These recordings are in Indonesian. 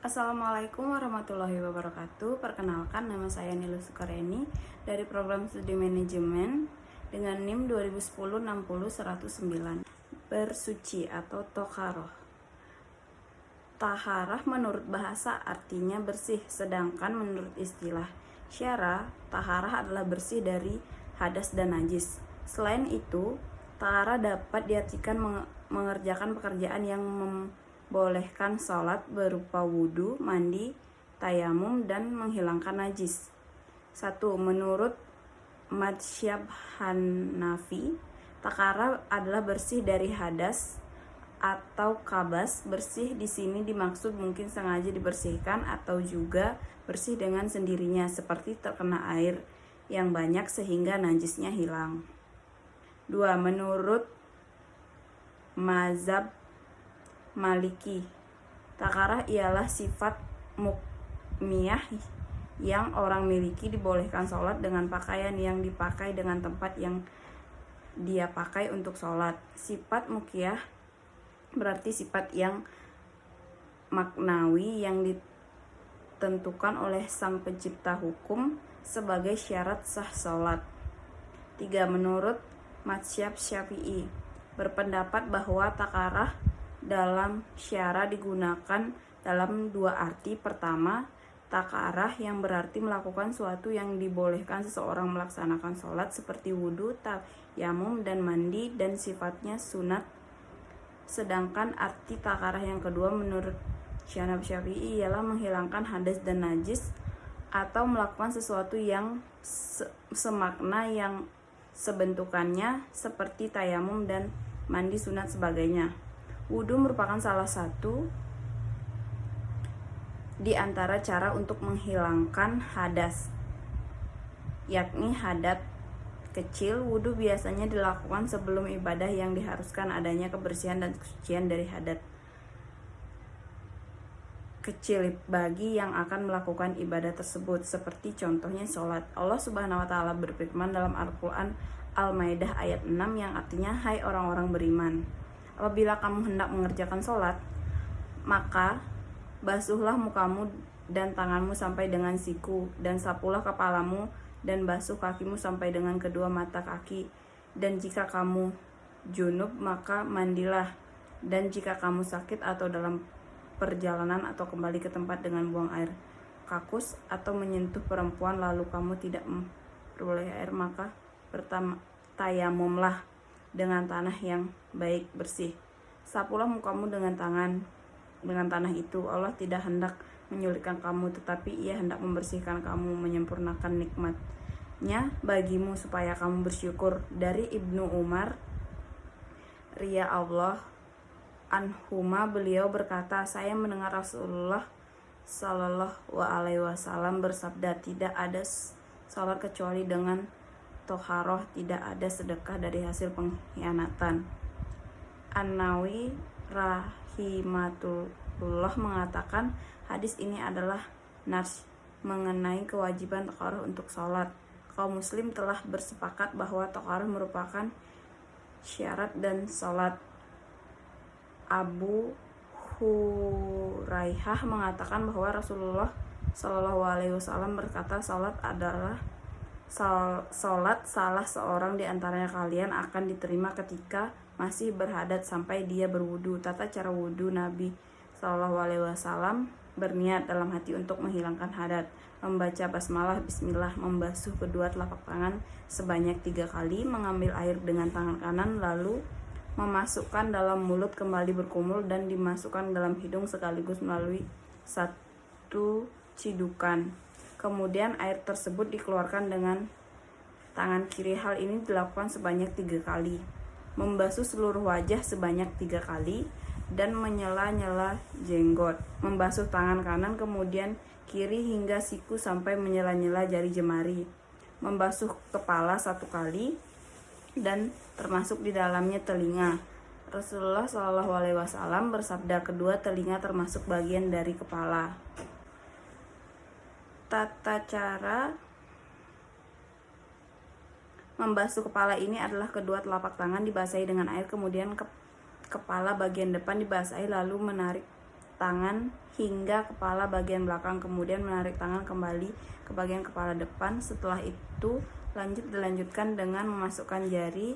Assalamualaikum warahmatullahi wabarakatuh. Perkenalkan, nama saya Nilu Sukareni dari program studi manajemen dengan NIM 2010-60-109. Bersuci atau toharoh. Taharah menurut bahasa artinya bersih, sedangkan menurut istilah syara, taharah adalah bersih dari hadas dan najis. Selain itu, taharah dapat diartikan mengerjakan pekerjaan yang membolehkan sholat berupa wudhu, mandi, tayamum, dan menghilangkan najis. 1. Menurut madhsyab Hanafi, taharah adalah bersih dari hadas atau kabas. Bersih di sini dimaksud mungkin sengaja dibersihkan atau juga bersih dengan sendirinya, seperti terkena air yang banyak sehingga najisnya hilang. 2. Menurut mazhab Maliki, taharah ialah sifat mukmiyah yang orang miliki, dibolehkan sholat dengan pakaian yang dipakai dengan tempat yang dia pakai untuk sholat. Sifat mukmiyah berarti sifat yang maknawi yang ditentukan oleh sang pencipta hukum sebagai syarat sah sholat. 3. Menurut madhsyab Syafi'i, berpendapat bahwa taharah dalam syara digunakan dalam dua arti. Pertama, taharah yang berarti melakukan suatu yang dibolehkan seseorang melaksanakan sholat seperti wudhu, tayamum, dan mandi, dan sifatnya sunat. Sedangkan arti taharah yang kedua menurut Syafi'i ialah menghilangkan hadas dan najis atau melakukan sesuatu yang semakna yang sebentukannya seperti tayamum dan mandi sunat sebagainya. Wudhu merupakan salah satu di antara cara untuk menghilangkan hadas, yakni hadat kecil. Wudhu biasanya dilakukan sebelum ibadah yang diharuskan adanya kebersihan dan kesucian dari hadat kecil bagi yang akan melakukan ibadah tersebut, seperti contohnya sholat. Allah Subhanahu wa Ta'ala berfirman dalam Al-Quran Al-Maidah ayat 6 yang artinya, hai orang-orang beriman, apabila kamu hendak mengerjakan sholat, maka basuhlah mukamu dan tanganmu sampai dengan siku, dan sapulah kepalamu, dan basuh kakimu sampai dengan kedua mata kaki. Dan jika kamu junub, maka mandilah. Dan jika kamu sakit atau dalam perjalanan atau kembali ke tempat dengan buang air kakus atau menyentuh perempuan lalu kamu tidak memperoleh air, maka tayamumlah dengan tanah yang baik bersih. Sapulah mukamu dengan tanah itu. Allah tidak hendak menyulitkan kamu, tetapi Ia hendak membersihkan kamu, menyempurnakan nikmatnya bagimu supaya kamu bersyukur. Dari Ibnu Umar radhiyallahu anhuma, beliau berkata, saya mendengar Rasulullah Shallallahu alaihi wasallam bersabda, tidak ada salat kecuali dengan toharoh, tidak ada sedekah dari hasil pengkhianatan. An-Nawawi rahimahullah mengatakan, hadis ini adalah nas mengenai kewajiban toharoh untuk sholat. Kaum muslim telah bersepakat bahwa toharoh merupakan syarat dan sholat. Abu Hurairah mengatakan bahwa Rasulullah Shallallahu alaihi wasallam berkata, salat salah seorang di antaranya kalian akan diterima ketika masih berhadat sampai dia berwudu. Tata cara wudu Nabi Shallallahu alaihi wasallam: berniat dalam hati untuk menghilangkan hadat, membaca basmalah, bismillah, membasuh kedua telapak tangan sebanyak 3 kali, mengambil air dengan tangan kanan, lalu memasukkan dalam mulut, kembali berkumur, dan dimasukkan dalam hidung sekaligus melalui satu cidukan. Kemudian air tersebut dikeluarkan dengan tangan kiri. Hal ini dilakukan sebanyak 3 kali. Membasuh seluruh wajah sebanyak 3 kali dan menyela-nyela jenggot. Membasuh tangan kanan kemudian kiri hingga siku sampai menyela-nyela jari jemari. Membasuh kepala 1 kali dan termasuk di dalamnya telinga. Rasulullah Shallallahu alaihi wasallam bersabda, kedua telinga termasuk bagian dari kepala. Tata cara membasuh kepala ini adalah kedua telapak tangan dibasahi dengan air, kemudian kepala bagian depan dibasahi, lalu menarik tangan hingga kepala bagian belakang, kemudian menarik tangan kembali ke bagian kepala depan. Setelah itu dilanjutkan dengan memasukkan jari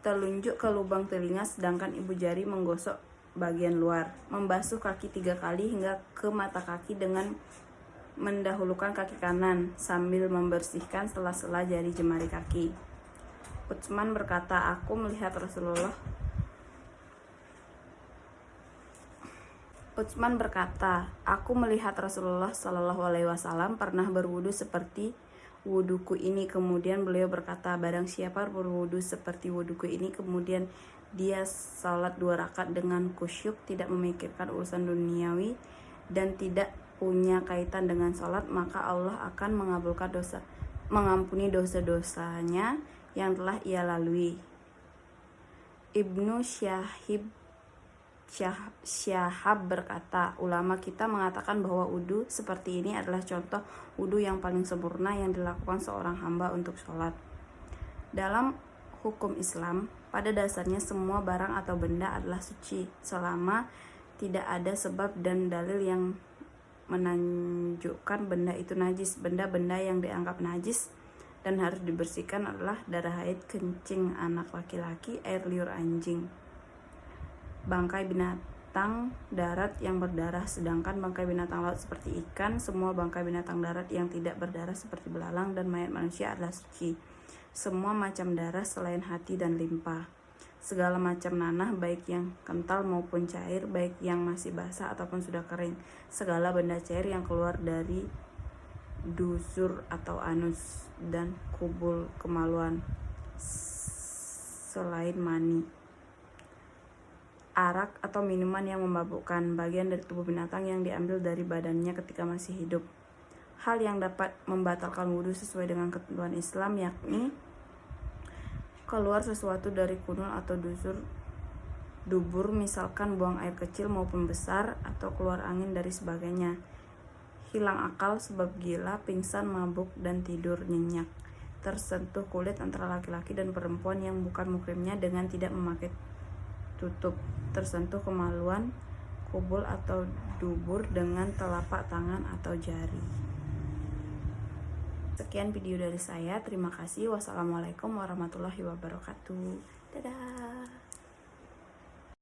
telunjuk ke lubang telinga, sedangkan ibu jari menggosok bagian luar. Membasuh kaki 3 kali hingga ke mata kaki dengan mendahulukan kaki kanan sambil membersihkan sela-sela jari jemari kaki. Utsman berkata, aku melihat Rasulullah Shallallahu Alaihi Wasallam pernah berwudu seperti wuduku ini. Kemudian beliau berkata, barang siapa berwudu seperti wuduku ini, kemudian dia salat 2 rakaat dengan khusyuk, tidak memikirkan urusan duniawi dan tidak punya kaitan dengan salat, maka Allah akan mengampuni dosa-dosanya yang telah ia lalui. Ibnu Syahab berkata, ulama kita mengatakan bahwa wudu seperti ini adalah contoh wudu yang paling sempurna yang dilakukan seorang hamba untuk sholat. Dalam hukum Islam, pada dasarnya semua barang atau benda adalah suci selama tidak ada sebab dan dalil yang menunjukkan benda itu najis. Benda-benda yang dianggap najis dan harus dibersihkan adalah darah haid, kencing anak laki-laki, air liur anjing, bangkai binatang darat yang berdarah, sedangkan bangkai binatang laut seperti ikan, semua bangkai binatang darat yang tidak berdarah seperti belalang dan mayat manusia adalah suci. Semua macam darah selain hati dan limpa, segala macam nanah baik yang kental maupun cair, baik yang masih basah ataupun sudah kering, segala benda cair yang keluar dari dusur atau anus, dan kubul kemaluan selain mani, arak atau minuman yang memabukkan, bagian dari tubuh binatang yang diambil dari badannya ketika masih hidup. Hal yang dapat membatalkan wudu sesuai dengan ketentuan Islam yakni keluar sesuatu dari kunul atau dubur, misalkan buang air kecil maupun besar, atau keluar angin dari sebagainya. Hilang akal sebab gila, pingsan, mabuk, dan tidur nyenyak. Tersentuh kulit antara laki-laki dan perempuan yang bukan muhrimnya dengan tidak memakai tutup. Tersentuh kemaluan, kubul atau dubur dengan telapak tangan atau jari. Sekian video dari saya. Terima kasih. Wassalamualaikum warahmatullahi wabarakatuh. Dadah.